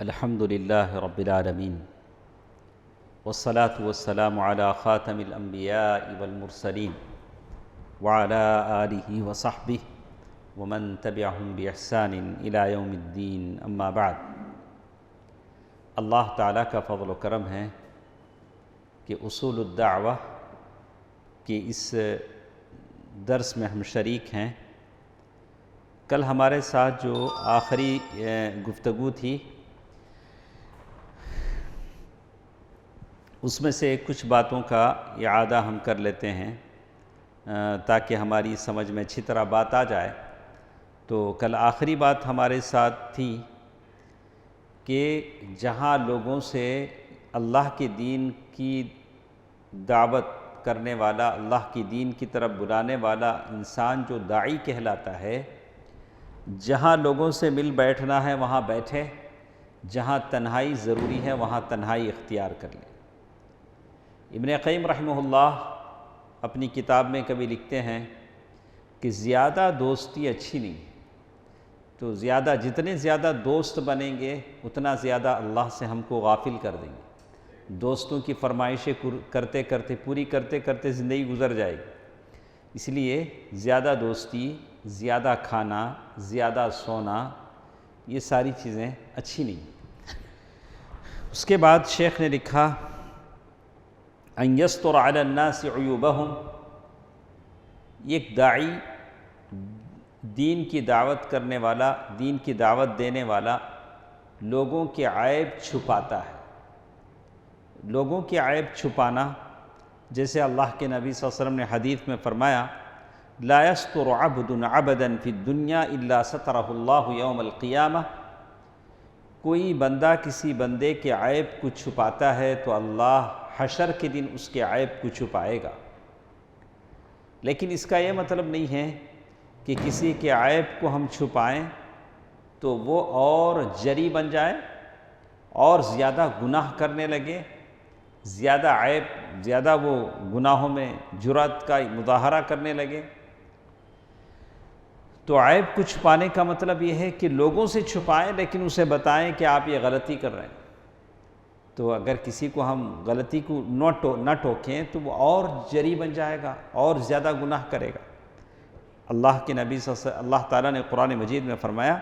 الحمد لله رب العالمين والصلاة والسلام على خاتم الأنبياء والمرسلين وعلى آله وصحبه ومن تبعهم بإحسان إلى يوم الدين أما بعد۔ اللہ تعالیٰ کا فضل و کرم ہے کہ اصول الدعوہ کے اس درس میں ہم شریک ہیں۔ کل ہمارے ساتھ جو آخری گفتگو تھی اس میں سے کچھ باتوں کا اعادہ ہم کر لیتے ہیں تاکہ ہماری سمجھ میں اچھی طرح بات آ جائے۔ تو کل آخری بات ہمارے ساتھ تھی کہ جہاں لوگوں سے اللہ کے دین کی دعوت کرنے والا، اللہ کی دین کی طرف بلانے والا انسان جو داعی کہلاتا ہے، جہاں لوگوں سے مل بیٹھنا ہے وہاں بیٹھے، جہاں تنہائی ضروری ہے وہاں تنہائی اختیار کر لے۔ ابن قیم رحمہ اللہ اپنی کتاب میں کبھی لکھتے ہیں کہ زیادہ دوستی اچھی نہیں، تو جتنے زیادہ دوست بنیں گے اتنا زیادہ اللہ سے ہم کو غافل کر دیں گے۔ دوستوں کی فرمائشیں پوری کرتے کرتے زندگی گزر جائے گی۔ اس لیے زیادہ دوستی، زیادہ کھانا، زیادہ سونا، یہ ساری چیزیں اچھی نہیں۔ اس کے بعد شیخ نے لکھا ان یستر علی الناس عیوبہم، ایک داعی، دین کی دعوت کرنے والا، دین کی دعوت دینے والا لوگوں کے عیب چھپاتا ہے۔ لوگوں کے عیب چھپانا، جیسے اللہ کے نبی صلی اللہ علیہ وسلم نے حدیث میں فرمایا لا یستر عبد عبدا فی الدنیا الا سترہ اللہ یوم القیامہ، کوئی بندہ کسی بندے کے عیب کو چھپاتا ہے تو اللہ حشر کے دن اس کے عیب کو چھپائے گا۔ لیکن اس کا یہ مطلب نہیں ہے کہ کسی کے عیب کو ہم چھپائیں تو وہ اور جری بن جائے اور زیادہ گناہ کرنے لگے، زیادہ وہ گناہوں میں جرأت کا مظاہرہ کرنے لگے۔ تو عیب کو چھپانے کا مطلب یہ ہے کہ لوگوں سے چھپائیں لیکن اسے بتائیں کہ آپ یہ غلطی کر رہے ہیں۔ تو اگر کسی کو ہم غلطی کو نہ ٹوکیں تو وہ اور جری بن جائے گا اور زیادہ گناہ کرے گا۔ اللہ کے نبی صلی اللہ علیہ وسلم، اللہ تعالیٰ نے قرآن مجید میں فرمایا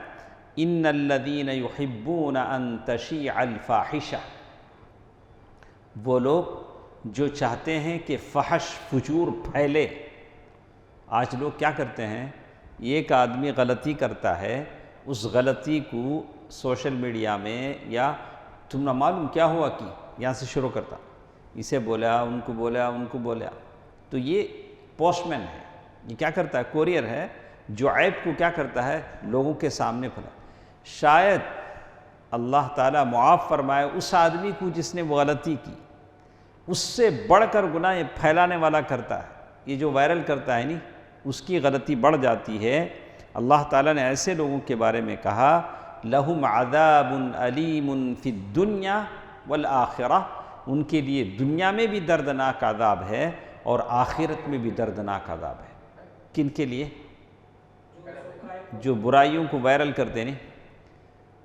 ان الذین یحبون ان تشیع الفاحشہ، وہ لوگ جو چاہتے ہیں کہ فحش، فجور پھیلے۔ آج لوگ کیا کرتے ہیں، ایک آدمی غلطی کرتا ہے، اس غلطی کو سوشل میڈیا میں یا تم نہ معلوم کیا ہوا کہ یہاں سے شروع کرتا، اسے بولا، ان کو بولا۔ تو یہ پوسٹ مین ہے، یہ کیا کرتا ہے، کوریئر ہے، جو عیب کو کیا کرتا ہے لوگوں کے سامنے پھیلا۔ شاید اللہ تعالیٰ معاف فرمائے اس آدمی کو جس نے وہ غلطی کی، اس سے بڑھ کر گناہ یہ پھیلانے والا کرتا ہے، یہ جو وائرل کرتا ہے نہیں، اس کی غلطی بڑھ جاتی ہے۔ اللہ تعالیٰ نے ایسے لوگوں کے بارے میں کہا لہم عذاب علیم فی الدنیا والآخرہ، ان کے لیے دنیا میں بھی دردناک عذاب ہے اور آخرت میں بھی دردناک عذاب ہے۔ کن کے لیے؟ جو برائیوں کو وائرل کرتے ہیں۔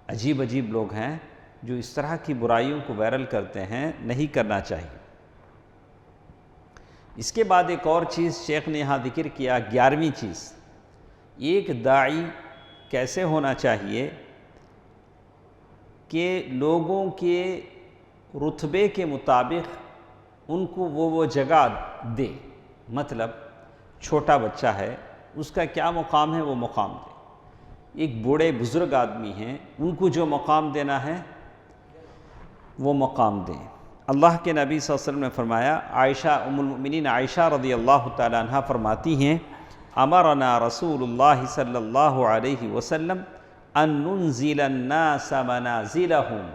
عجیب لوگ ہیں جو اس طرح کی برائیوں کو وائرل کرتے ہیں، نہیں کرنا چاہیے۔ اس کے بعد ایک اور چیز شیخ نے یہاں ذکر کیا، 11ویں چیز، ایک داعی کیسے ہونا چاہیے کہ لوگوں کے رتبے کے مطابق ان کو وہ جگہ دے۔ مطلب چھوٹا بچہ ہے، اس کا کیا مقام ہے وہ مقام دے۔ ایک بوڑھے بزرگ آدمی ہیں، ان کو جو مقام دینا ہے وہ مقام دیں۔ اللہ کے نبی صلی اللہ علیہ وسلم نے فرمایا، عائشہ ام المؤمنین عائشہ رضی اللہ تعالیٰ عنہ فرماتی ہیں امرنا رسول اللہ صلی اللہ علیہ وسلم ان ننزل الناس منازلہم،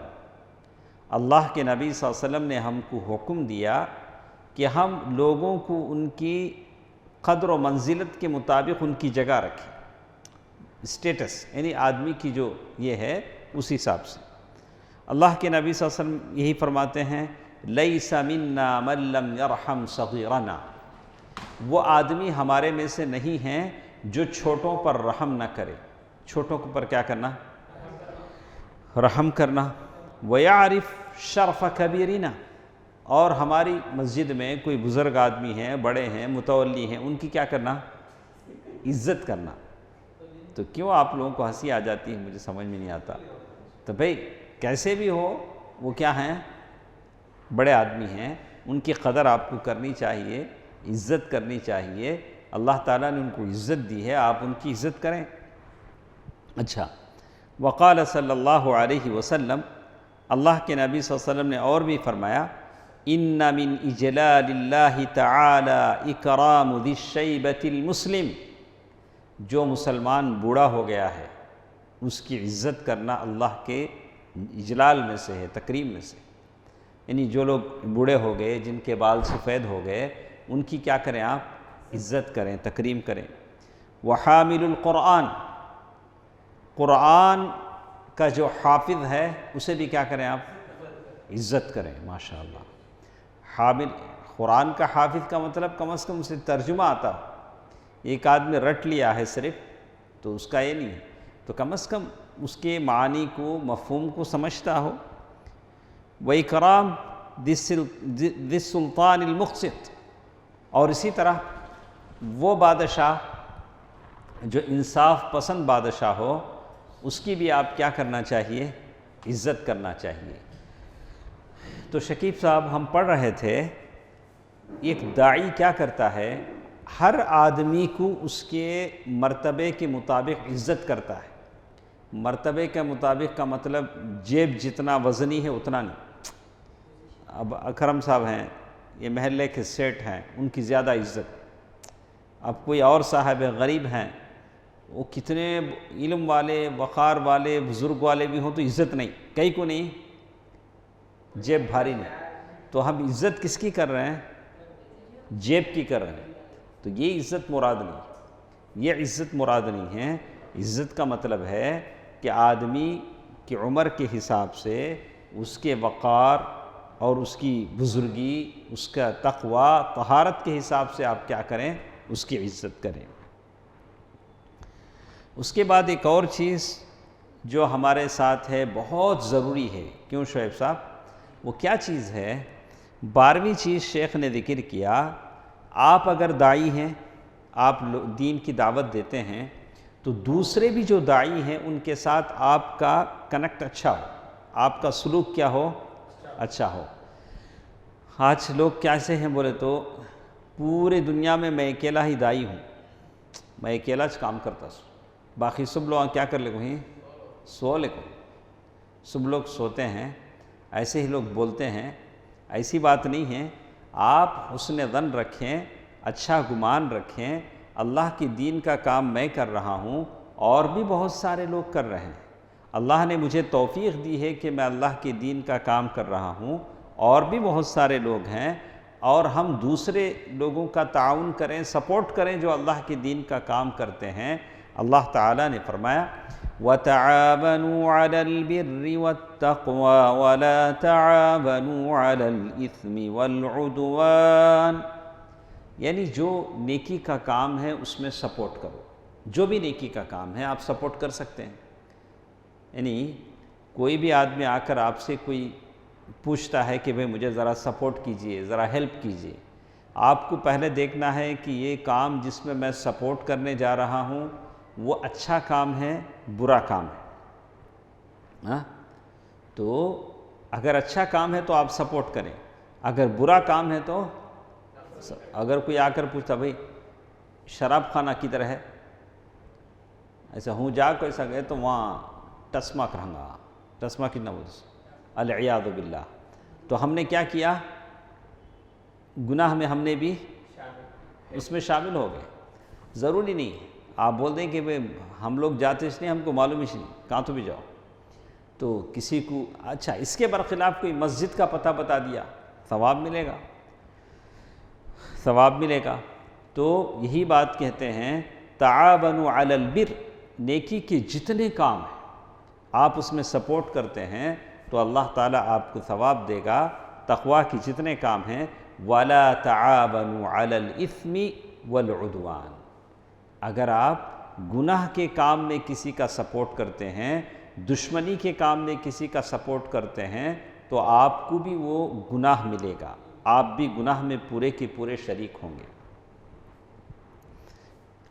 اللہ کے نبی صلی اللہ علیہ وسلم نے ہم کو حکم دیا کہ ہم لوگوں کو ان کی قدر و منزلت کے مطابق ان کی جگہ رکھیں، اسٹیٹس، یعنی آدمی کی جو یہ ہے اس حساب سے۔ اللہ کے نبی صلی اللہ علیہ وسلم یہی فرماتے ہیں لیس منا من لم یرحم صغیرنا، وہ آدمی ہمارے میں سے نہیں ہیں جو چھوٹوں پر رحم نہ کرے۔ چھوٹوں پر کیا کرنا؟ رحم کرنا۔ وَيَعْرِفْ شَرْفَ كَبِيرِنَا، اور ہماری مسجد میں کوئی بزرگ آدمی ہیں، بڑے ہیں، متولی ہیں، ان کی کیا کرنا؟ عزت کرنا۔ تو کیوں آپ لوگوں کو ہنسی آ جاتی ہے؟ مجھے سمجھ میں نہیں آتا۔ تو بھئی کیسے بھی ہو وہ کیا ہیں؟ بڑے آدمی ہیں، ان کی قدر آپ کو کرنی چاہیے، عزت کرنی چاہیے۔ اللہ تعالیٰ نے ان کو عزت دی ہے، آپ ان کی عزت کریں۔ اچھا، وقال صلی اللہ علیہ وسلم، اللہ کے نبی صلی اللہ علیہ وسلم نے اور بھی فرمایا، ان من اجلال اللہ تعالی اکرام ذی الشیبۃ المسلم، جو مسلمان بوڑھا ہو گیا ہے اس کی عزت کرنا اللہ کے اجلال میں سے ہے، تکریم میں سے۔ یعنی جو لوگ بوڑھے ہو گئے، جن کے بال سفید ہو گئے، ان کی کیا کریں؟ آپ عزت کریں، تکریم کریں۔ وحامل القرآن، قرآن کا جو حافظ ہے اسے بھی کیا کریں؟ آپ عزت کریں۔ ماشاءاللہ، حامل قرآن کا حافظ کا مطلب کم از کم اسے ترجمہ آتا ہو۔ ایک آدمی رٹ لیا ہے صرف تو اس کا یہ نہیں ہے، تو کم از کم اس کے معنی کو، مفہوم کو سمجھتا ہو۔ وَإِكْرَامِ ذِي السُّلْطَانِ الْمُقْسِطِ، اور اسی طرح وہ بادشاہ جو انصاف پسند بادشاہ ہو اس کی بھی آپ کیا کرنا چاہیے؟ عزت کرنا چاہیے۔ تو شکیب صاحب، ہم پڑھ رہے تھے ایک داعی کیا کرتا ہے؟ ہر آدمی کو اس کے مرتبے کے مطابق عزت کرتا ہے۔ مرتبے کے مطابق کا مطلب جیب جتنا وزنی ہے اتنا نہیں۔ اب اکرم صاحب ہیں، یہ محلے کے سیٹ ہیں، ان کی زیادہ عزت۔ اب کوئی اور صاحب غریب ہیں، وہ کتنے علم والے، وقار والے، بزرگ والے بھی ہوں تو عزت نہیں، کئی کو نہیں، جیب بھاری نہیں۔ تو ہم عزت کس کی کر رہے ہیں؟ جیب کی کر رہے ہیں۔ تو یہ عزت مراد نہیں، یہ عزت مراد نہیں ہے۔ عزت کا مطلب ہے کہ آدمی کی عمر کے حساب سے اس کے وقار اور اس کی بزرگی، اس کا تقوی، طہارت کے حساب سے آپ کیا کریں؟ اس کی عزت کریں۔ اس کے بعد ایک اور چیز جو ہمارے ساتھ ہے، بہت ضروری ہے۔ کیوں شعیب صاحب؟ وہ کیا چیز ہے؟ 12ویں چیز شیخ نے ذکر کیا، آپ اگر داعی ہیں، آپ دین کی دعوت دیتے ہیں، تو دوسرے بھی جو داعی ہیں ان کے ساتھ آپ کا کنیکٹ اچھا ہو، آپ کا سلوک کیا ہو؟ اچھا ہو۔ آج لوگ کیسے ہیں بولے تو، پورے دنیا میں میں اکیلا ہی داعی ہوں، میں اکیلا کام کرتا ہوں، باقی سب لوگ کیا کر لے کو ہیں؟ سو لے کو، سب لوگ سوتے ہیں۔ ایسے ہی لوگ بولتے ہیں، ایسی بات نہیں ہے۔ آپ حسن ظن رکھیں، اچھا گمان رکھیں، اللہ کی دین کا کام میں کر رہا ہوں اور بھی بہت سارے لوگ کر رہے ہیں۔ اللہ نے مجھے توفیق دی ہے کہ میں اللہ کے دین کا کام کر رہا ہوں، اور بھی بہت سارے لوگ ہیں، اور ہم دوسرے لوگوں کا تعاون کریں، سپورٹ کریں جو اللہ کے دین کا کام کرتے ہیں۔ اللہ تعالیٰ نے فرمایا وَتَعَاوَنُوا عَلَى الْبِرِّ وَالتَّقْوَى وَلَا تَعَاوَنُوا عَلَى الْإِثْمِ وَالْعُدْوَانِ، یعنی جو نیکی کا کام ہے اس میں سپورٹ کرو، جو بھی نیکی کا کام ہے آپ سپورٹ کر سکتے ہیں۔ یعنی کوئی بھی آدمی آ کر آپ سے کوئی پوچھتا ہے کہ بھئی مجھے ذرا سپورٹ کیجئے، ذرا ہیلپ کیجئے، آپ کو پہلے دیکھنا ہے کہ یہ کام جس میں میں سپورٹ کرنے جا رہا ہوں وہ اچھا کام ہے، برا کام ہے۔ ہاں، تو اگر اچھا کام ہے تو آپ سپورٹ کریں، اگر برا کام ہے تو اگر کوئی آ کر پوچھتا بھئی شراب خانہ کدھر ہے، ایسا ہوں جا کو ایسا گئے تو وہاں ٹسما کرنگا، ٹسما کتنا بولتے العیاذ باللہ، تو ہم نے کیا کیا؟ گناہ میں ہم نے بھی اس میں شامل ہو گئے۔ ضروری نہیں آپ بول دیں کہ ہم لوگ جاتے اس لیے ہم کو معلوم ہی نہیں، کہاں تو بھی جاؤ، تو کسی کو اچھا اس کے برخلاف کوئی مسجد کا پتہ بتا دیا، ثواب ملے گا، ثواب ملے گا۔ تو یہی بات کہتے ہیں تعاونوا علی البر، نیکی کے جتنے کام ہیں آپ اس میں سپورٹ کرتے ہیں تو اللہ تعالیٰ آپ کو ثواب دے گا۔ تقویٰ کی جتنے کام ہیں وَلَا تَعَاوَنُوا عَلَى الْإِثْمِ وَالْعُدْوَانِ، اگر آپ گناہ کے کام میں کسی کا سپورٹ کرتے ہیں دشمنی کے کام میں کسی کا سپورٹ کرتے ہیں تو آپ کو بھی وہ گناہ ملے گا، آپ بھی گناہ میں پورے کے پورے شریک ہوں گے۔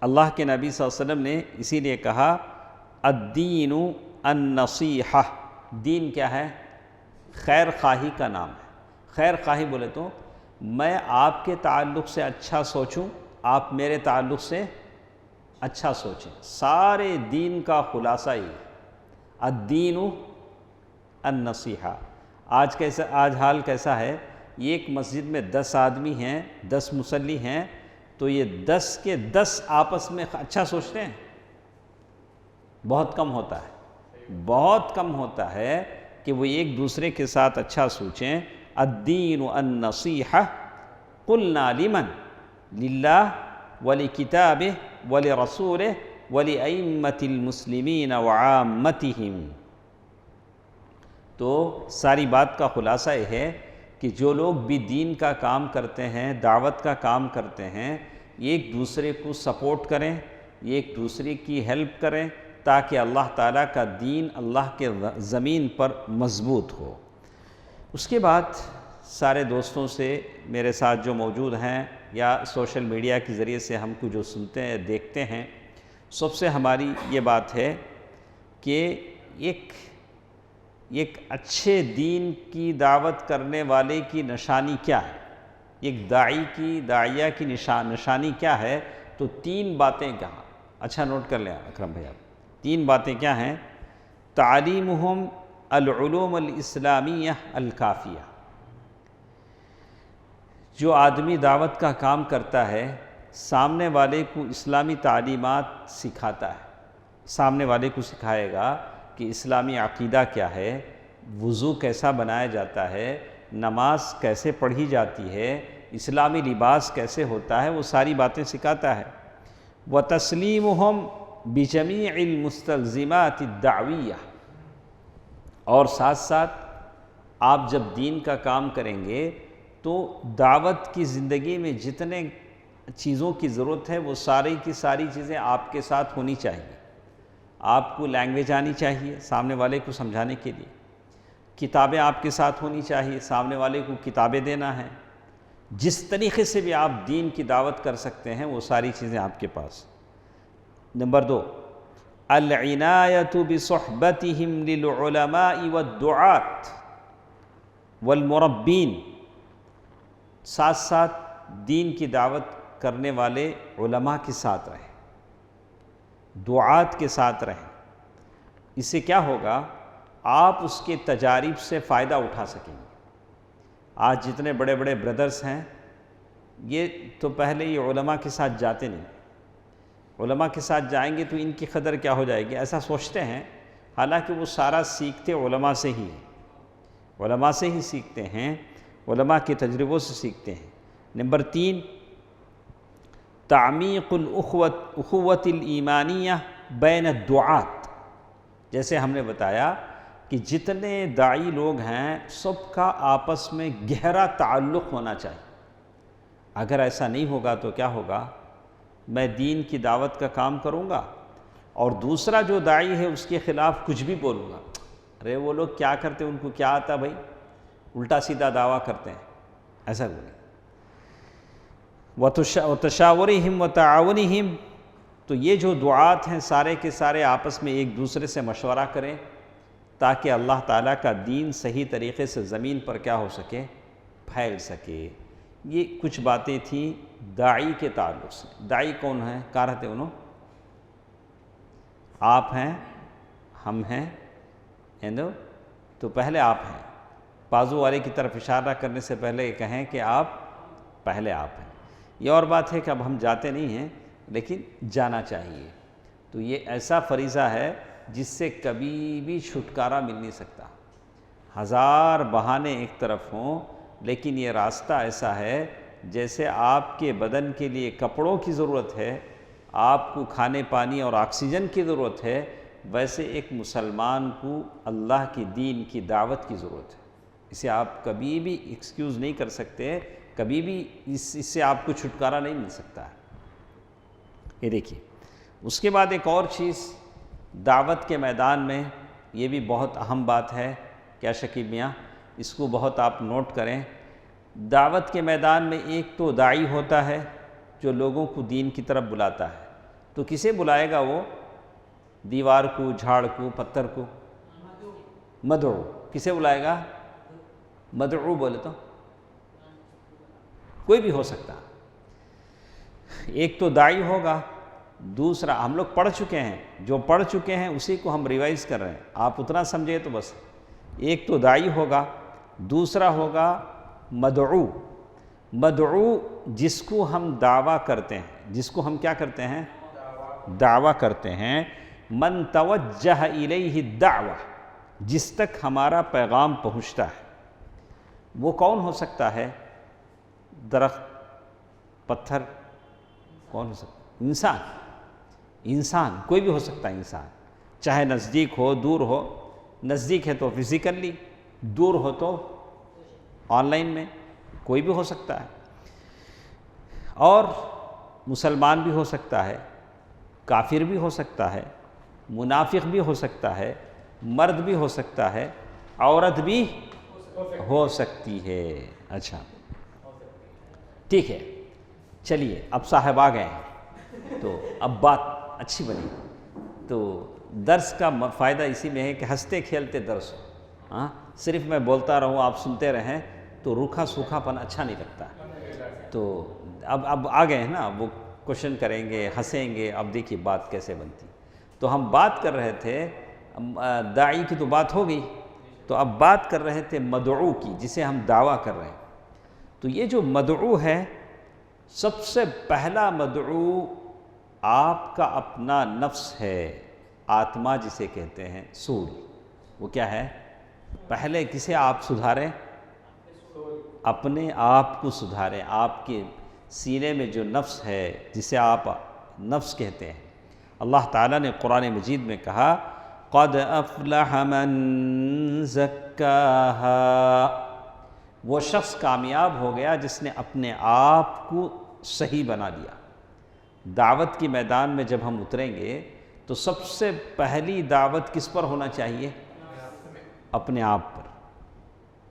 اللہ کے نبی صلی اللہ علیہ وسلم نے اسی لیے کہا الدین النصیحہ، دین کیا ہے؟ خیر خواہی کا نام ہے۔ خیر خواہی بولے تو میں آپ کے تعلق سے اچھا سوچوں، آپ میرے تعلق سے اچھا سوچیں، سارے دین کا خلاصہ ہی ہے الدین النصیحہ۔ آج حال کیسا ہے؟ ایک مسجد میں 10 آدمی ہیں، 10 مصلی ہیں، تو یہ 10 کے 10 آپس میں اچھا سوچتے ہیں؟ بہت کم ہوتا ہے، بہت کم ہوتا ہے کہ وہ ایک دوسرے کے ساتھ اچھا سوچیں۔ الدین النصیحہ قلنا لمن للہ ولکتابہ ولرسولہ ولأئمۃ المسلمین وعامتہم۔ تو ساری بات کا خلاصہ یہ ہے کہ جو لوگ بھی دین کا کام کرتے ہیں، دعوت کا کام کرتے ہیں، ایک دوسرے کو سپورٹ کریں، ایک دوسرے کی ہیلپ کریں تاکہ اللہ تعالیٰ کا دین اللہ کے زمین پر مضبوط ہو۔ اس کے بعد سارے دوستوں سے میرے ساتھ جو موجود ہیں یا سوشل میڈیا کے ذریعے سے ہم کو جو سنتے ہیں دیکھتے ہیں، سب سے ہماری یہ بات ہے کہ ایک اچھے دین کی دعوت کرنے والے کی نشانی کیا ہے، ایک داعیہ کی نشانی کیا ہے؟ تو 3 باتیں کہاں، اچھا نوٹ کر لیں اکرم بھائی آپ، 3 باتیں کیا ہیں؟ تعلیمہم العلوم الاسلامیہ الکافیہ، جو آدمی دعوت کا کام کرتا ہے سامنے والے کو اسلامی تعلیمات سکھاتا ہے، سامنے والے کو سکھائے گا کہ اسلامی عقیدہ کیا ہے، وضو کیسا بنایا جاتا ہے، نماز کیسے پڑھی جاتی ہے، اسلامی لباس کیسے ہوتا ہے، وہ ساری باتیں سکھاتا ہے۔ وَتَسْلِيمُهُمْ بِجَمِيعِ الْمُسْتَلْزِمَاتِ الدَّعْوِيَّةِ، اور ساتھ ساتھ آپ جب دین کا کام کریں گے تو دعوت کی زندگی میں جتنے چیزوں کی ضرورت ہے وہ ساری کی ساری چیزیں آپ کے ساتھ ہونی چاہیے۔ آپ کو لینگویج آنی چاہیے سامنے والے کو سمجھانے کے لیے، کتابیں آپ کے ساتھ ہونی چاہیے، سامنے والے کو کتابیں دینا ہے، جس طریقے سے بھی آپ دین کی دعوت کر سکتے ہیں وہ ساری چیزیں آپ کے پاس۔ نمبر 2، العنایۃ بصحبتہم للعلماء والدعاة والمربین، ساتھ ساتھ دین کی دعوت کرنے والے علماء کے ساتھ رہیں، دعات کے ساتھ رہیں۔ اس سے کیا ہوگا؟ آپ اس کے تجارب سے فائدہ اٹھا سکیں گے۔ آج جتنے بڑے بڑے برادرز ہیں یہ تو پہلے یہ علماء کے ساتھ جاتے نہیں، علماء کے ساتھ جائیں گے تو ان کی قدر کیا ہو جائے گی، ایسا سوچتے ہیں، حالانکہ وہ سارا سیکھتے علماء سے ہی ہیں، علماء سے ہی سیکھتے ہیں، علماء کے تجربوں سے سیکھتے ہیں۔ نمبر 3، تعمیق الاخوۃ الایمانیہ بین الدعاة، جیسے ہم نے بتایا کہ جتنے داعی لوگ ہیں سب کا آپس میں گہرا تعلق ہونا چاہیے۔ اگر ایسا نہیں ہوگا تو کیا ہوگا؟ میں دین کی دعوت کا کام کروں گا اور دوسرا جو داعی ہے اس کے خلاف کچھ بھی بولوں گا، ارے وہ لوگ کیا کرتے، ان کو کیا آتا بھائی، الٹا سیدھا دعویٰ کرتے ہیں، ایسا بولیں۔ وَتَشَاوُرِهِمْ وَتَعَاوُنِهِمْ، تو یہ جو دعات ہیں سارے کے سارے آپس میں ایک دوسرے سے مشورہ کریں تاکہ اللہ تعالیٰ کا دین صحیح طریقے سے زمین پر کیا ہو سکے، پھیل سکے۔ یہ کچھ باتیں تھیں داعی کے تعلق سے۔ داعی کون ہیں؟ کہاں رہتے انہوں؟ آپ ہیں، ہم ہیں، تو پہلے آپ ہیں، بازو والے کی طرف اشارہ کرنے سے پہلے یہ کہیں کہ پہلے آپ ہیں۔ یہ اور بات ہے کہ اب ہم جاتے نہیں ہیں لیکن جانا چاہیے۔ تو یہ ایسا فریضہ ہے جس سے کبھی بھی چھٹکارا مل نہیں سکتا، 1000 بہانے ایک طرف ہوں لیکن یہ راستہ ایسا ہے جیسے آپ کے بدن کے لیے کپڑوں کی ضرورت ہے، آپ کو کھانے پانی اور آکسیجن کی ضرورت ہے، ویسے ایک مسلمان کو اللہ کی دین کی دعوت کی ضرورت ہے۔ اسے آپ کبھی بھی ایکسکیوز نہیں کر سکتے، کبھی بھی اس سے آپ کو چھٹکارا نہیں مل سکتا ہے۔ یہ دیکھیے، اس کے بعد ایک اور چیز دعوت کے میدان میں یہ بھی بہت اہم بات ہے، کیا شکیب میاں، اس کو بہت آپ نوٹ کریں۔ دعوت کے میدان میں ایک تو داعی ہوتا ہے جو لوگوں کو دین کی طرف بلاتا ہے، تو کسے بلائے گا وہ؟ دیوار کو، جھاڑ کو، پتھر کو؟ مدعو۔ کسے بلائے گا؟ مدعو بولے تو کوئی بھی ہو سکتا۔ ایک تو داعی ہوگا، دوسرا ہم لوگ پڑھ چکے ہیں، جو پڑھ چکے ہیں اسی کو ہم ریوائز کر رہے ہیں، آپ اتنا سمجھے تو بس۔ ایک تو داعی ہوگا، دوسرا ہوگا مدعو۔ مدعو جس کو ہم دعویٰ کرتے ہیں، جس کو ہم کیا کرتے ہیں؟ دعویٰ کرتے ہیں۔ من توجہ الیہ الدعوہ، جس تک ہمارا پیغام پہنچتا ہے۔ وہ کون ہو سکتا ہے؟ درخت، پتھر، کون ہو سکتا ہے؟ انسان۔ انسان کوئی بھی ہو سکتا ہے، انسان چاہے نزدیک ہو دور ہو، نزدیک ہے تو فزیکلی، دور ہو تو آن لائن میں، کوئی بھی ہو سکتا ہے۔ اور مسلمان بھی ہو سکتا ہے، کافر بھی ہو سکتا ہے، منافق بھی ہو سکتا ہے، مرد بھی ہو سکتا ہے، عورت بھی ہو سکتی ہے۔ اچھا ٹھیک ہے، چلیے اب صاحب آ گئے ہیں تو اب بات اچھی بنی۔ تو درس کا فائدہ اسی میں ہے کہ ہنستے کھیلتے درس ہو، ہاں صرف میں بولتا رہوں آپ سنتے رہیں تو روکھا سوکھا پن اچھا نہیں لگتا۔ تو اب آ گئے ہیں نا، وہ کوشچن کریں گے، ہنسیں گے، اب دیکھیے بات کیسے بنتی۔ تو ہم بات کر رہے تھے، داعی کی تو بات ہو گئی، تو اب بات کر رہے تھے مدعو کی، جسے ہم دعویٰ کر رہے ہیں۔ تو یہ جو مدعو ہے، سب سے پہلا مدعو آپ کا اپنا نفس ہے، آتما جسے کہتے ہیں، سول۔ وہ کیا ہے؟ پہلے کسے آپ سدھاریں؟ اپنے آپ کو سدھاریں۔ آپ کے سینے میں جو نفس ہے، جسے آپ نفس کہتے ہیں، اللہ تعالیٰ نے قرآن مجید میں کہا قَدْ أَفْلَحَ مَنْ زَكَّاهَا، وہ شخص کامیاب ہو گیا جس نے اپنے آپ کو صحیح بنا لیا۔ دعوت کی میدان میں جب ہم اتریں گے تو سب سے پہلی دعوت کس پر ہونا چاہیے؟ اپنے آپ پر،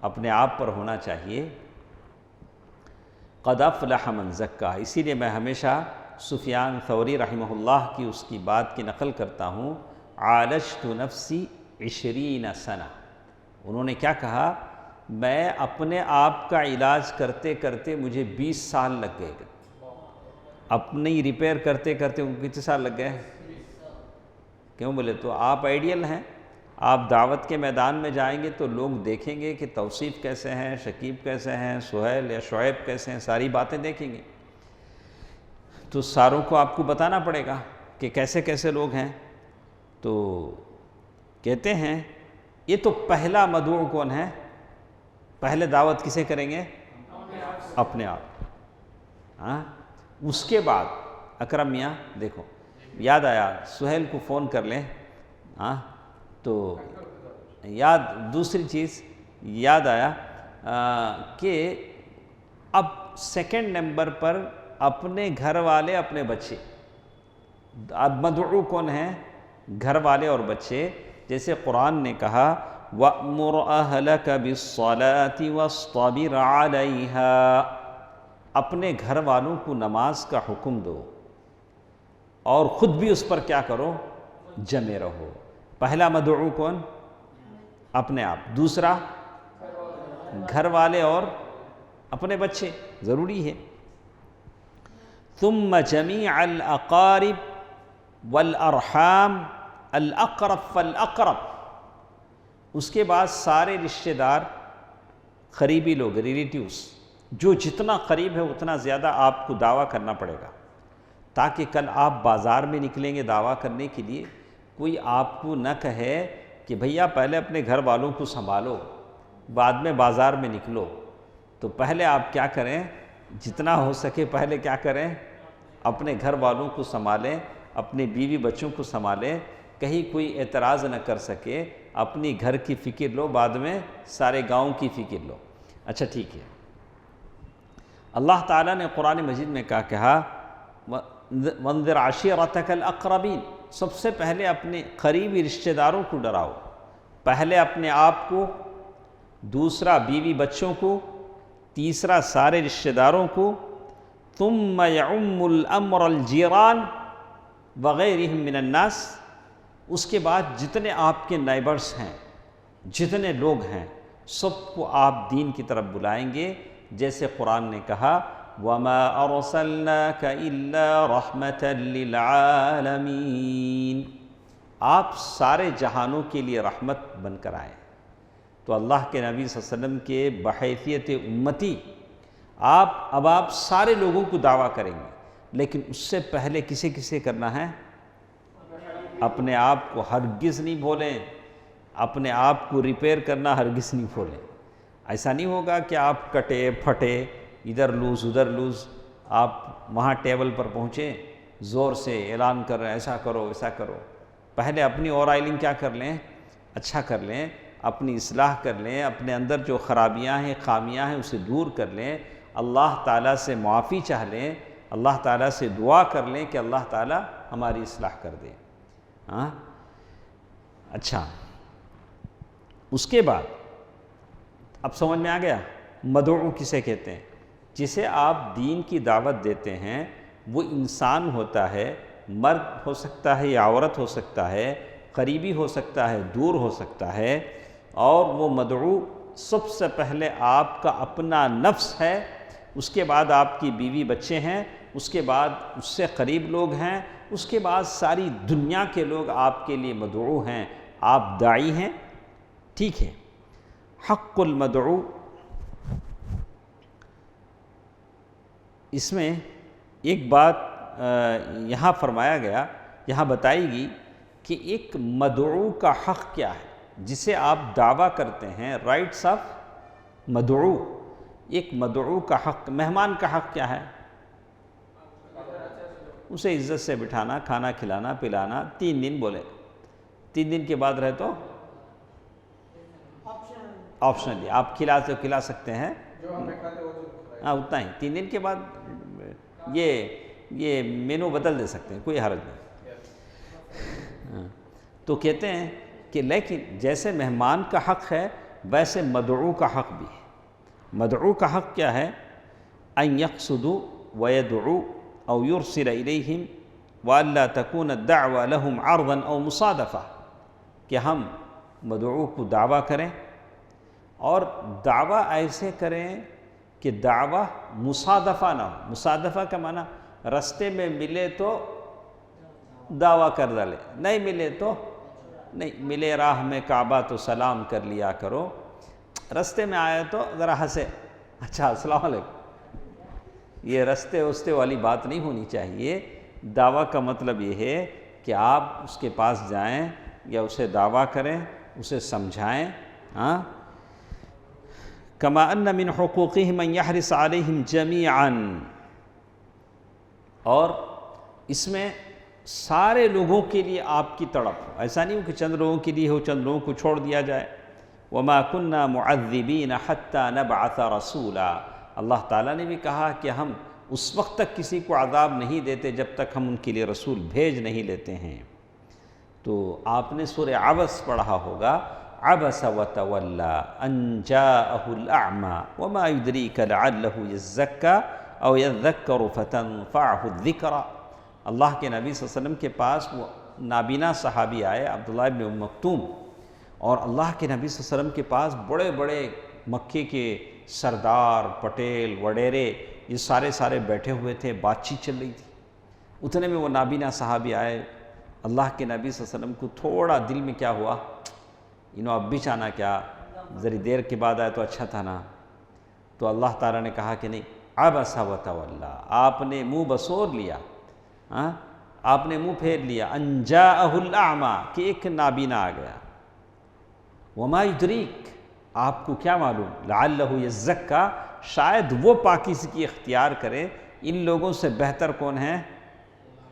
اپنے آپ پر ہونا چاہیے۔ قَدْ أَفْلَحَ مَنْ زَكَّاهَا، اسی لیے میں ہمیشہ سفیان ثوری رحمہ اللہ کی اس کی بات کی نقل کرتا ہوں، عالجت نفسی 20 سنہ۔ انہوں نے کیا کہا؟ میں اپنے آپ کا علاج کرتے کرتے مجھے 20 سال لگ گئے، اپنی ریپیئر کرتے کرتے ان کو کتنے سال لگ گئے؟ کیوں بولے تو آپ آئیڈیل ہیں، آپ دعوت کے میدان میں جائیں گے تو لوگ دیکھیں گے کہ توصیف کیسے ہیں، شکیب کیسے ہیں، سہیل یا شعیب کیسے ہیں، ساری باتیں دیکھیں گے، تو ساروں کو آپ کو بتانا پڑے گا کہ کیسے کیسے لوگ ہیں۔ تو کہتے ہیں یہ تو پہلا مدعو کون ہے؟ پہلے دعوت کسے کریں گے؟ اپنے آپ۔ ہاں اس کے بعد اکرم میاں دیکھو، یاد آیا، سہیل کو فون کر لیں، ہاں تو یاد، دوسری چیز یاد آیا کہ اب سیکنڈ نمبر پر اپنے گھر والے، اپنے بچے۔ اب مدعو کون ہیں؟ گھر والے اور بچے۔ جیسے قرآن نے کہا وَأْمُرْ أَهْلَكَ بِالصَّلَاةِ وَاصْطَبِرْ عَلَيْهَا، اپنے گھر والوں کو نماز کا حکم دو اور خود بھی اس پر کیا کرو؟ جمے رہو۔ پہلا مدعو کون؟ اپنے آپ۔ دوسرا گھر والے اور اپنے بچے، ضروری ہے۔ ثم جميع الاقارب والارحام الاقرب فالاقرب، اس کے بعد سارے رشتہ دار، قریبی لوگ، ریلیٹیوز، جو جتنا قریب ہے اتنا زیادہ آپ کو دعویٰ کرنا پڑے گا، تاکہ کل آپ بازار میں نکلیں گے دعویٰ کرنے کے لیے، کوئی آپ کو نہ کہے کہ بھیا پہلے اپنے گھر والوں کو سنبھالو بعد میں بازار میں نکلو۔ تو پہلے آپ کیا کریں؟ جتنا ہو سکے پہلے کیا کریں؟ اپنے گھر والوں کو سنبھالیں، اپنے بیوی بچوں کو سنبھالیں، کہیں کوئی اعتراض نہ کر سکے، اپنی گھر کی فکر لو، بعد میں سارے گاؤں کی فکر لو۔ اچھا ٹھیک ہے، اللہ تعالیٰ نے قرآن مجید میں کہا وَانذِرْ عَشِيرَتَكَ الْأَقْرَبِينَ، سب سے پہلے اپنے قریبی رشتہ داروں کو ڈراؤ۔ پہلے اپنے آپ کو، دوسرا بیوی بچوں کو، تیسرا سارے رشتہ داروں کو، ثم یعم الامر الجیران وغیرہم من الناس، اس کے بعد جتنے آپ کے نیبرس ہیں، جتنے لوگ ہیں، سب کو آپ دین کی طرف بلائیں گے، جیسے قرآن نے کہا وَمَا أَرْسَلْنَاكَ إِلَّا رَحْمَةً لِلْعَالَمِينَ، آپ سارے جہانوں کے لیے رحمت بن کر آئے۔ تو اللہ کے نبی صلی اللہ علیہ وسلم کے بحیثیت امتی اب آپ سارے لوگوں کو دعویٰ کریں گے، لیکن اس سے پہلے کسے کرنا ہے؟ اپنے آپ کو ہرگز نہیں بھولیں، اپنے آپ کو ریپیئر کرنا ہرگز نہیں بھولیں۔ ایسا نہیں ہوگا کہ آپ کٹے پھٹے، ادھر لوز ادھر لوز، آپ وہاں ٹیبل پر پہنچیں زور سے اعلان کر رہے ہیں ایسا کرو ایسا کرو۔ پہلے اپنی اور آئلنگ کیا کر لیں؟ اچھا کر لیں، اپنی اصلاح کر لیں، اپنے اندر جو خرابیاں ہیں خامیاں ہیں اسے دور کر لیں، اللہ تعالیٰ سے معافی چاہ لیں، اللہ تعالیٰ سے دعا کر لیں کہ اللہ تعالیٰ ہماری اصلاح کر دے۔ ہاں اچھا، اس کے بعد اب سمجھ میں آ گیا مدعو کسے کہتے ہیں؟ جسے آپ دین کی دعوت دیتے ہیں، وہ انسان ہوتا ہے، مرد ہو سکتا ہے یا عورت ہو سکتا ہے، قریبی ہو سکتا ہے دور ہو سکتا ہے، اور وہ مدعو سب سے پہلے آپ کا اپنا نفس ہے، اس کے بعد آپ کی بیوی بچے ہیں، اس کے بعد اس سے قریب لوگ ہیں، اس کے بعد ساری دنیا کے لوگ آپ کے لیے مدعو ہیں، آپ داعی ہیں۔ ٹھیک ہے، حق المدعو، اس میں ایک بات یہاں فرمایا گیا، یہاں بتائی گی کہ ایک مدعو کا حق کیا ہے، جسے آپ دعویٰ کرتے ہیں، رائٹس آف مدعو۔ ایک مدعو کا حق، مہمان کا حق کیا ہے؟ اسے عزت سے بٹھانا، کھانا کھلانا پلانا، 3 دن بولے، 3 دن کے بعد رہے تو آپشنلی آپ کھلا سکتے ہیں، ہاں اتنا ہی، 3 دن کے بعد یہ مینو بدل دے سکتے ہیں، کوئی حرج نہیں۔ تو کہتے ہیں کہ لیکن جیسے مہمان کا حق ہے ویسے مدعو کا حق بھی ہے۔ مدعو کا حق کیا ہے؟ ان یقصدوا ویدعوا او یرسل الیہم والا تکون الدعوى لهم عرضا او مصادفہ، کہ ہم مدعو کو دعویٰ کریں اور دعویٰ ایسے کریں کہ دعویٰ مصادفہ نہ ہو۔ مصادفہ کا معنی رستے میں ملے تو دعویٰ کر ڈالے، نہیں ملے تو نہیں، ملے راہ میں کعبہ تو سلام کر لیا کرو، رستے میں آئے تو ذرا ہنسے، اچھا السلام علیکم، یہ رستے والی بات نہیں ہونی چاہیے۔ دعویٰ کا مطلب یہ ہے کہ آپ اس کے پاس جائیں یا اسے دعویٰ کریں، اسے سمجھائیں۔ ہاں، کما ان من حقوقہم ان یحرص علیہم جمیعا، اور اس میں سارے لوگوں کے لیے آپ کی تڑپ، ایسا نہیں ہو کہ چند لوگوں کے لیے ہو، چند لوگوں کو چھوڑ دیا جائے۔ وما كنا معذبین حتی نبعث رسولا، اللہ تعالیٰ نے بھی کہا کہ ہم اس وقت تک کسی کو عذاب نہیں دیتے جب تک ہم ان کے لیے رسول بھیج نہیں لیتے ہیں۔ تو آپ نے سورہ عبس پڑھا ہوگا، عبس وتولی ان جاءہ الاعمی وما یدریک لعلہ یزکی او یذکر فتنفعہ الذکری۔ اللہ کے نبی صلی اللہ علیہ وسلم کے پاس وہ نابینا صحابی آئے، عبداللہ ابن ام مکتوم، اور اللہ کے نبی صلی اللہ علیہ وسلم کے پاس بڑے بڑے مکے کے سردار، پٹیل، وڈیرے، یہ سارے بیٹھے ہوئے تھے، بات چیت چل رہی تھی۔ اتنے میں وہ نابینا صحابی آئے، اللہ کے نبی صلی اللہ علیہ وسلم کو تھوڑا دل میں کیا ہوا، اب بھی چاہنا کیا، ذری دیر کے بعد آئے تو اچھا تھا نا۔ تو اللہ تعالیٰ نے کہا کہ نہیں، عبس وتولی، آپ نے منہ بسور لیا، آپ نے منہ پھیر لیا، ان جاءہ الاعمی، کہ ایک نابینا آ گیا، وما یدریک، آپ کو کیا معلوم، لعلہ یزکی، شاید وہ پاکیزگی اختیار کرے۔ ان لوگوں سے بہتر کون ہے؟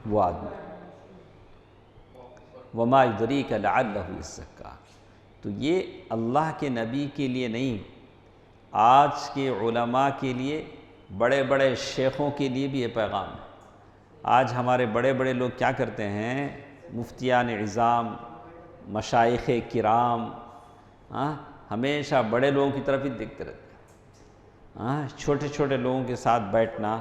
وہ آدمی، وما یدریک لعلہ یزکی۔ تو یہ اللہ کے نبی کے لیے نہیں، آج کے علماء کے لیے، بڑے بڑے شیخوں کے لیے بھی یہ پیغام ہے۔ آج ہمارے بڑے بڑے لوگ کیا کرتے ہیں، مفتیان عظام، مشائخ کرام، ہمیشہ بڑے لوگوں کی طرف ہی دیکھتے رہتے ہیں، چھوٹے چھوٹے لوگوں کے ساتھ بیٹھنا،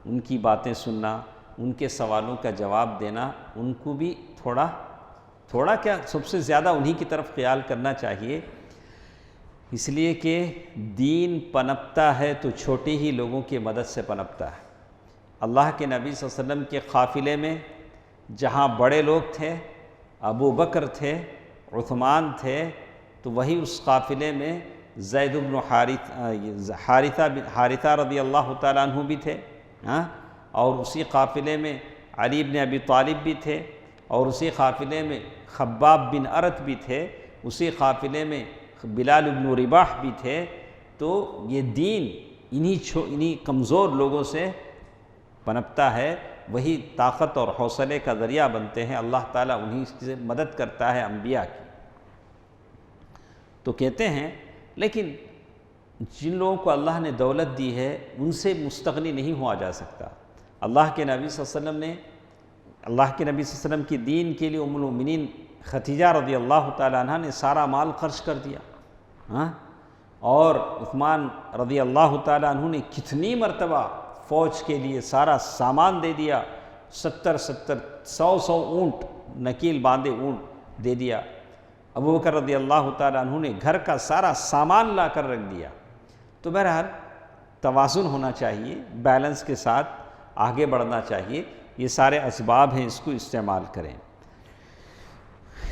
ان کی باتیں سننا، ان کے سوالوں کا جواب دینا، ان کو بھی تھوڑا کیا سب سے زیادہ انہی کی طرف خیال کرنا چاہیے، اس لیے کہ دین پنپتا ہے تو چھوٹے ہی لوگوں کی مدد سے پنپتا ہے۔ اللہ کے نبی صلی اللہ علیہ وسلم کے قافلے میں جہاں بڑے لوگ تھے، ابو بکر تھے، عثمان تھے، تو وہی اس قافلے میں زید بن حارثہ رضی اللہ تعالیٰ عنہ بھی تھے، اور اسی قافلے میں علی بن ابی طالب بھی تھے، اور اسی قافلے میں خباب بن ارت بھی تھے، اسی قافلے میں بلال بن رباح بھی تھے۔ تو یہ دین انہی کمزور لوگوں سے پنپتا ہے، وہی طاقت اور حوصلے کا ذریعہ بنتے ہیں، اللہ تعالیٰ انہی سے مدد کرتا ہے انبیاء کی۔ تو کہتے ہیں لیکن جن لوگوں کو اللہ نے دولت دی ہے ان سے مستغنی نہیں ہوا جا سکتا۔ اللہ کے نبی صلی اللہ علیہ وسلم کی دین کے لیے ام المؤمنین خدیجہ رضی اللہ تعالیٰ عنہ نے سارا مال خرچ کر دیا، اور عثمان رضی اللہ تعالیٰ عنہ نے کتنی مرتبہ فوج کے لیے سارا سامان دے دیا، 100 اونٹ، نکیل باندھے اونٹ دے دیا۔ ابو بکر رضی اللہ تعالیٰ عنہ نے گھر کا سارا سامان لا کر رکھ دیا۔ تو بہرحال توازن ہونا چاہیے، بیلنس کے ساتھ آگے بڑھنا چاہیے، یہ سارے اسباب ہیں، اس کو استعمال کریں۔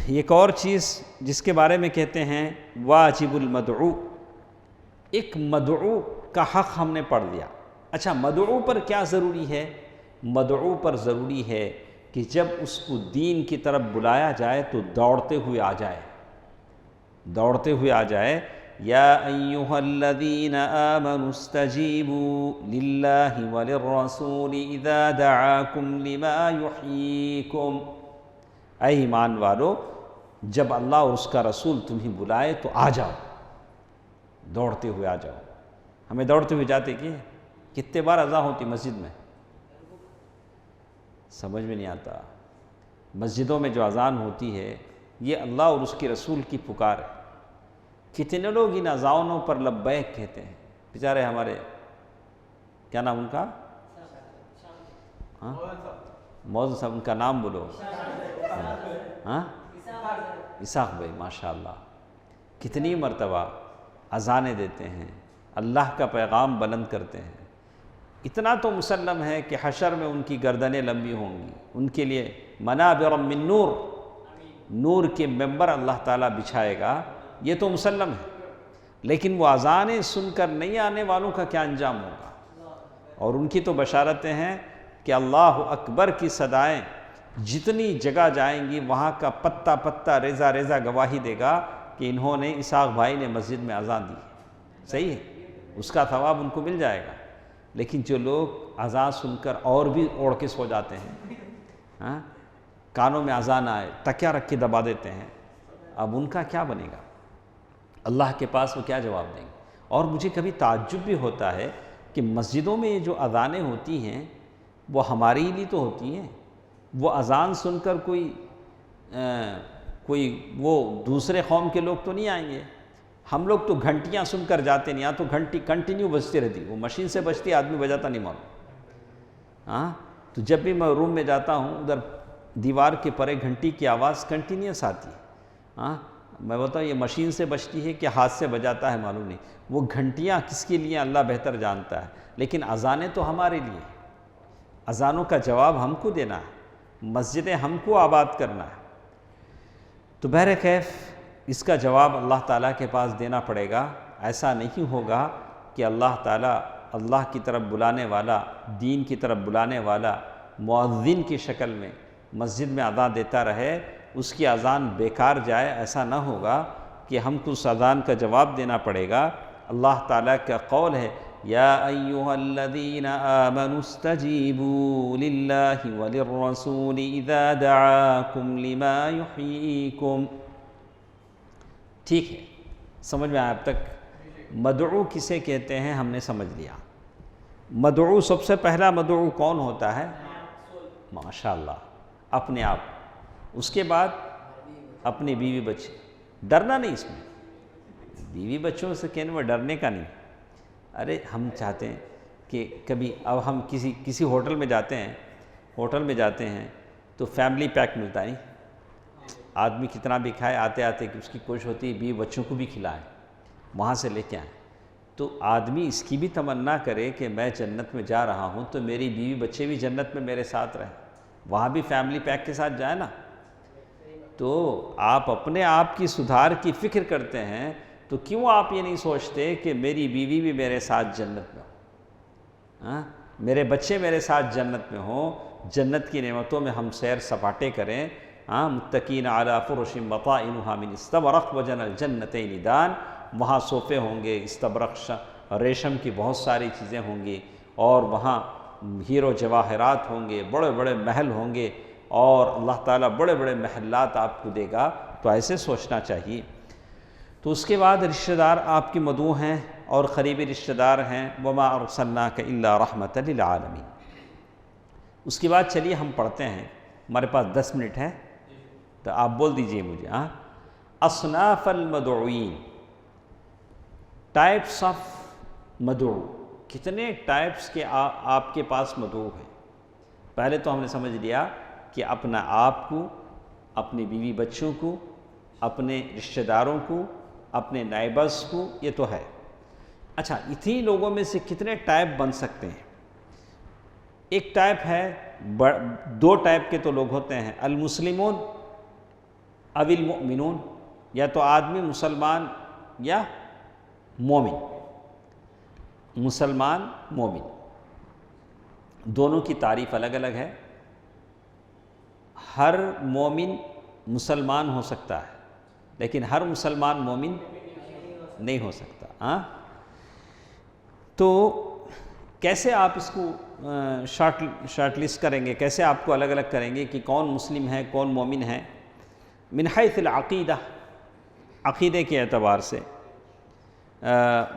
ایک اور چیز جس کے بارے میں کہتے ہیں واجب المدعو، ایک مدعو کا حق ہم نے پڑھ لیا۔ اچھا، مدعو پر کیا ضروری ہے؟ مدعو پر ضروری ہے کہ جب اس کو دین کی طرف بلایا جائے تو دوڑتے ہوئے آ جائے، یا ایھا الذین آمنوا استجیبوا للہ وللرسول اذا دعاکم لما یحییکم، اے ایمان والو جب اللہ اور اس کا رسول تمہیں بلائے تو آ جاؤ، دوڑتے ہوئے آ جاؤ۔ ہمیں دوڑتے ہوئے جاتے کتنے بار اذان ہوتی مسجد میں؟ سمجھ میں نہیں آتا۔ مسجدوں میں جو اذان ہوتی ہے یہ اللہ اور اس کے رسول کی پکار ہے۔ کتنے لوگ ان اذانوں پر لبیک کہتے ہیں، بیچارے ہمارے کیا نام ان کا؟ مولانا صاحب، ان کا نام بولو۔ اسحاق بھائی، ماشاءاللہ، کتنی مرتبہ اذانیں دیتے ہیں، اللہ کا پیغام بلند کرتے ہیں۔ اتنا تو مسلم ہے کہ حشر میں ان کی گردنیں لمبی ہوں گی، ان کے لیے منابر من نور، نور کے ممبر اللہ تعالیٰ بچھائے گا، یہ تو مسلم ہے۔ لیکن وہ اذانیں سن کر نہیں آنے والوں کا کیا انجام ہوگا؟ اور ان کی تو بشارتیں ہیں کہ اللہ اکبر کی صدائیں جتنی جگہ جائیں گی وہاں کا پتہ پتہ ریزہ ریزہ گواہی دے گا کہ انہوں نے اسحاق بھائی نے مسجد میں اذان دی ہے۔ صحیح ہے، اس کا ثواب ان کو مل جائے گا۔ لیکن جو لوگ اذان سن کر اور بھی اوڑھ کے سو جاتے ہیں، کانوں میں اذان آئے تکیہ رکھ کے دبا دیتے ہیں، اب ان کا کیا بنے گا؟ اللہ کے پاس وہ کیا جواب دیں گے؟ اور مجھے کبھی تعجب بھی ہوتا ہے کہ مسجدوں میں جو اذانیں ہوتی ہیں وہ ہمارے لیے تو ہوتی ہیں، وہ اذان سن کر کوئی وہ دوسرے قوم کے لوگ تو نہیں آئیں گے۔ ہم لوگ تو گھنٹیاں سن کر جاتے نہیں، تو گھنٹی کنٹینیو بجتی رہتی، وہ مشین سے بجتی، آدمی بجاتا نہیں معلوم۔ تو جب بھی میں روم میں جاتا ہوں ادھر دیوار کے پرے گھنٹی کی آواز کنٹینیوس آتی ہے۔ میں بتاؤں یہ مشین سے بجتی ہے کہ ہاتھ سے بجاتا ہے معلوم نہیں، وہ گھنٹیاں کس کے لیے اللہ بہتر جانتا ہے، لیکن اذانیں تو ہمارے لیے، اذانوں کا جواب ہم کو دینا ہے، مسجدیں ہم کو آباد کرنا ہے۔ تو بہرکیف اس کا جواب اللہ تعالیٰ کے پاس دینا پڑے گا۔ ایسا نہیں ہوگا کہ اللہ تعالیٰ اللہ کی طرف بلانے والا، دین کی طرف بلانے والا مؤذن کی شکل میں مسجد میں اذان دیتا رہے، اس کی اذان بیکار جائے، ایسا نہ ہوگا کہ ہم کو اس اذان کا جواب دینا پڑے گا۔ اللہ تعالیٰ کا قول ہے یا ایھا الذین آمنوا استجیبوا للہ وللرسول اذا دعاکم لما یحییکم۔ ٹھیک ہے، سمجھ میں آیا اب تک؟ مدعو کسے کہتے ہیں ہم نے سمجھ لیا۔ مدعو سب سے پہلا مدعو کون ہوتا ہے؟ ماشاءاللہ، اپنے آپ، اس کے بعد اپنے بیوی بچے۔ ڈرنا نہیں اس میں، بیوی بچوں سے کہنے میں ڈرنے کا نہیں. ارے ہم چاہتے ہیں کہ کبھی اب ہم کسی ہوٹل میں جاتے ہیں تو فیملی پیک ملتا ہے. آدمی کتنا بھی کھائے آتے آتے کہ اس کی کوشش ہوتی ہے بیوی بچوں کو بھی کھلائے, وہاں سے لے کے آئیں. تو آدمی اس کی بھی تمنا کرے کہ میں جنت میں جا رہا ہوں تو میری بیوی بچے بھی جنت میں میرے ساتھ رہیں, وہاں بھی فیملی پیک کے ساتھ جائیں نا. تو آپ اپنے آپ کی سدھار کی فکر کرتے ہیں تو کیوں آپ یہ نہیں سوچتے کہ میری بیوی بھی میرے ساتھ جنت میں ہو, میرے بچے میرے ساتھ جنت میں ہوں, جنت کی نعمتوں میں ہم سیر سپاٹے کریں. متقین علی فرش بطائنها من استبرق وجنى الجنتین دان, وہاں صوفے ہوں گے استبرق ریشم کی بہت ساری چیزیں ہوں گی, اور وہاں ہیرو جواہرات ہوں گے, بڑے بڑے محل ہوں گے, اور اللہ تعالیٰ بڑے بڑے محلات آپ کو دے گا. تو ایسے سوچنا چاہیے. تو اس کے بعد رشتہ دار آپ کی مدعو ہیں اور قریبی رشتہ دار ہیں. وما ارسلناک الا رحمۃ للعالمین. اس کے بعد چلیے ہم پڑھتے ہیں, ہمارے پاس 10 منٹ ہے تو آپ بول دیجئے مجھے. اصناف المدعوین, ٹائپس آف مدعو, کتنے ٹائپس کے آپ کے پاس مدعو ہیں. پہلے تو ہم نے سمجھ لیا کہ اپنا آپ کو, اپنے بیوی بچوں کو, اپنے رشتہ داروں کو, اپنے نائبرز کو, یہ تو ہے. اچھا, اتنی لوگوں میں سے کتنے ٹائپ بن سکتے ہیں؟ ایک ٹائپ ہے, 2 ٹائپ کے تو لوگ ہوتے ہیں, المسلمون او المؤمنون, یا تو آدمی مسلمان یا مومن. مسلمان مومن دونوں کی تعریف الگ الگ ہے. ہر مومن مسلمان ہو سکتا ہے لیکن ہر مسلمان مومن نہیں ہو سکتا. تو کیسے آپ اس کو شارٹ لسٹ کریں گے, کیسے آپ کو الگ الگ کریں گے کہ کون مسلم ہے کون مومن ہے؟ من حیث العقیدہ, عقیدے کے اعتبار سے.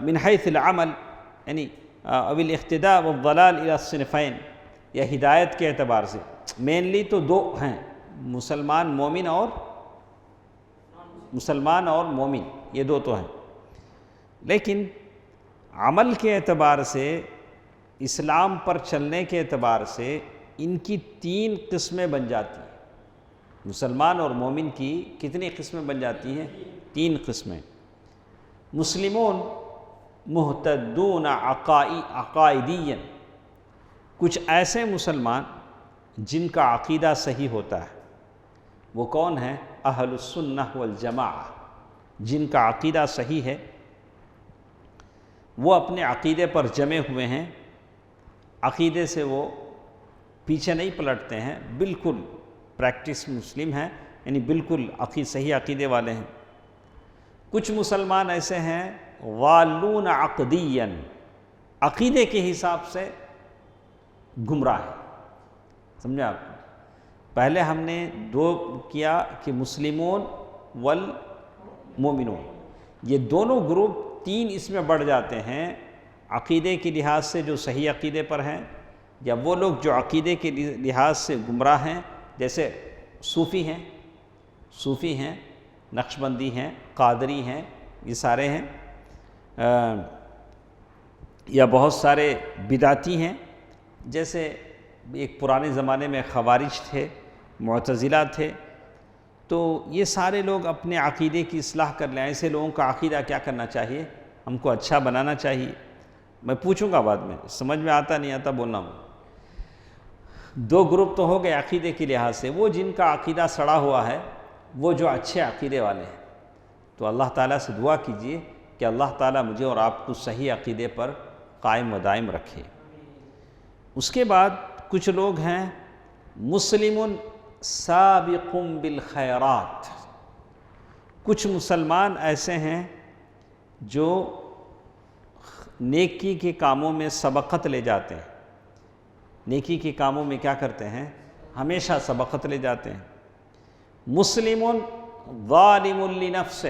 من حیث العمل یعنی او الاقتداء والضلال الى الصنفین, یا ہدایت کے اعتبار سے. مینلی تو 2 ہیں, مسلمان اور مومن, یہ 2 تو ہیں. لیکن عمل کے اعتبار سے, اسلام پر چلنے کے اعتبار سے ان کی 3 قسمیں بن جاتی ہیں. مسلمان اور مومن کی کتنی قسمیں بن جاتی ہیں؟ 3 قسمیں. مسلمون محتدون عقائدیاً, کچھ ایسے مسلمان جن کا عقیدہ صحیح ہوتا ہے. وہ کون ہیں؟ اہل السنہ والجماعہ, جن کا عقیدہ صحیح ہے, وہ اپنے عقیدے پر جمے ہوئے ہیں, عقیدے سے وہ پیچھے نہیں پلٹتے ہیں, بالکل پریکٹس مسلم ہیں, یعنی بالکل صحیح عقیدے والے ہیں. کچھ مسلمان ایسے ہیں غالون عقدیاً, عقیدے کے حساب سے گمراہ ہیں. سمجھا آپ؟ پہلے ہم نے 2 کیا کہ مسلمون والمومنون, یہ دونوں گروپ 3 اس میں بڑھ جاتے ہیں. عقیدے کے لحاظ سے جو صحیح عقیدے پر ہیں, یا وہ لوگ جو عقیدے کے لحاظ سے گمراہ ہیں, جیسے صوفی ہیں, نقشبندی ہیں, قادری ہیں, یہ سارے ہیں, یا بہت سارے بدعتی ہیں. جیسے ایک پرانے زمانے میں خوارج تھے, معتزلہ تھے. تو یہ سارے لوگ اپنے عقیدے کی اصلاح کر لیں. ایسے لوگوں کا عقیدہ کیا کرنا چاہیے؟ ہم کو اچھا بنانا چاہیے. میں پوچھوں گا بعد میں, سمجھ میں آتا نہیں آتا بولنا ہوں. 2 گروپ تو ہو گئے عقیدے کے لحاظ سے, وہ جن کا عقیدہ سڑا ہوا ہے, وہ جو اچھے عقیدے والے ہیں. تو اللہ تعالیٰ سے دعا کیجئے کہ اللہ تعالیٰ مجھے اور آپ کو صحیح عقیدے پر قائم و دائم رکھے. اس کے بعد کچھ لوگ ہیں مسلم سابق بالخیرات, کچھ مسلمان ایسے ہیں جو نیکی کے کاموں میں سبقت لے جاتے ہیں. نیکی کے کاموں میں کیا کرتے ہیں؟ ہمیشہ سبقت لے جاتے ہیں. مسلم ظالم لنفسہ,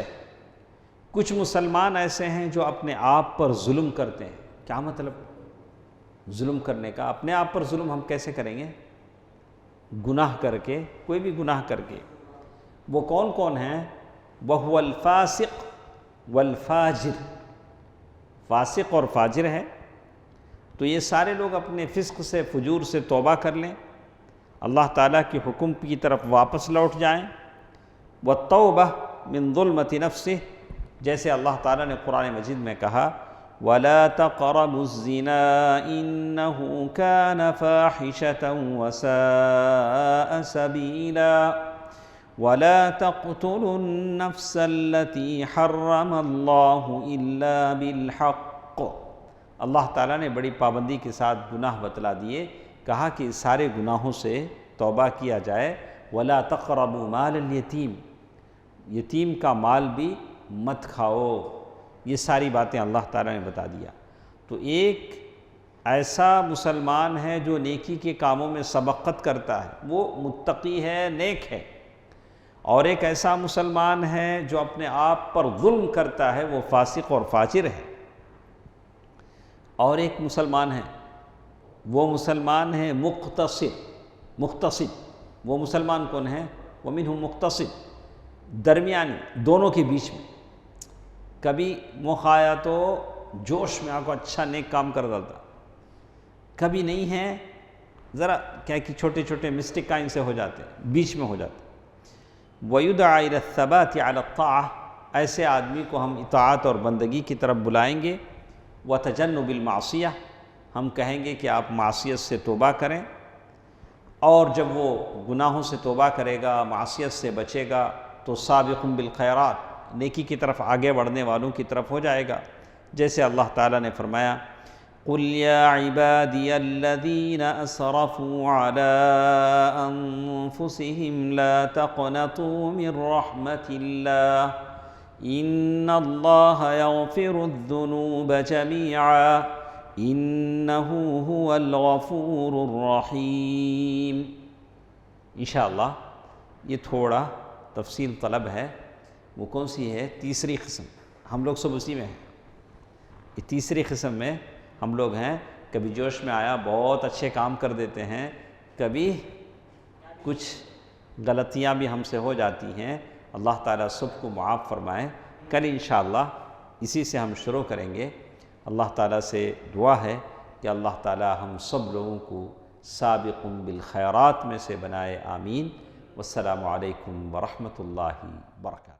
کچھ مسلمان ایسے ہیں جو اپنے آپ پر ظلم کرتے ہیں. کیا مطلب ظلم کرنے کا؟ اپنے آپ پر ظلم ہم کیسے کریں گے؟ گناہ کر کے, کوئی بھی گناہ کر کے. وہ کون کون ہیں؟ وَهُوَ الْفَاسِقُ والفاجر، فاسق اور فاجر ہے، تو یہ سارے لوگ اپنے فسق سے، فجور سے توبہ کر لیں، اللہ تعالیٰ کے حکم کی طرف واپس لوٹ جائیں۔ والتوبہ من ظلمۃ نفسہ، جیسے اللہ تعالیٰ نے قرآن مجید میں کہا وَلَا تَقْرَبُوا الزِّنَا إِنَّهُ كَانَ فَاحِشَةً وَسَاءَ سَبِيلًا وَلَا تَقْتُلُوا النَّفْسَ الَّتِي حَرَّمَ اللَّهُ إِلَّا بِالْحَقِّ۔ اللہ تعالیٰ نے بڑی پابندی کے ساتھ گناہ بتلا دیے، کہا کہ اس سارے گناہوں سے توبہ کیا جائے۔ وَلَا تَقْرَبُوا مَالَ الْيَتِيمِ، یتیم کا مال بھی مت کھاؤ۔ یہ ساری باتیں اللہ تعالیٰ نے بتا دیا۔ تو ایک ایسا مسلمان ہے جو نیکی کے کاموں میں سبقت کرتا ہے، وہ متقی ہے، نیک ہے، اور ایک ایسا مسلمان ہے جو اپنے آپ پر ظلم کرتا ہے، وہ فاسق اور فاجر ہے۔ اور ایک مسلمان ہے، وہ مسلمان ہے مقتصد۔ وہ مسلمان کون ہے؟ وَمِنْهُمْ مُقْتَصِد، درمیانی، دونوں کے بیچ میں۔ کبھی موقع آیا تو جوش میں آ کو اچھا نیک کام کر دیتا، کبھی نہیں ہے، ذرا کیا کہ چھوٹے چھوٹے مسٹیک ان سے ہو جاتے، بیچ میں ہو جاتے۔ وَيُدْعَى إِلَى الثَّبَاتِ عَلَى الطَّاعَةِ، ایسے آدمی کو ہم اطاعت اور بندگی کی طرف بلائیں گے۔ وَتَجَنُّبِ الْمَعْصِيَةِ، ہم کہیں گے کہ آپ معصیت سے توبہ کریں، اور جب وہ گناہوں سے توبہ کرے گا، معصیت سے بچے گا، تو سابقٌ بالخیرات، نیکی کی طرف آگے بڑھنے والوں کی طرف ہو جائے گا۔ جیسے اللہ تعالیٰ نے فرمایا قُلْ يَا عِبَادِيَ الَّذِينَ أَسْرَفُوا عَلَىٰ أَنفُسِهِمْ لَا تَقْنَطُوا مِنْ رَحْمَةِ اللَّهِ إِنَّ اللَّهَ يَغْفِرُ الذُّنُوبَ جَمِيعًا إِنَّهُ هُوَ الْغَفُورُ الرَّحِيمُ۔ انشاءاللہ یہ تھوڑا تفصیل طلب ہے۔ وہ کون سی ہے؟ تیسری قسم۔ ہم لوگ سب اسی میں ہیں۔ یہ تیسری قسم میں ہم لوگ ہیں۔ کبھی جوش میں آیا بہت اچھے کام کر دیتے ہیں، کبھی کچھ غلطیاں بھی ہم سے ہو جاتی ہیں۔ اللہ تعالیٰ سب کو معاف فرمائے۔ کل انشاءاللہ اسی سے ہم شروع کریں گے۔ اللہ تعالیٰ سے دعا ہے کہ اللہ تعالیٰ ہم سب لوگوں کو سابق بالخیرات میں سے بنائے، آمین۔ والسلام علیکم ورحمۃ اللہ وبرکاتہ۔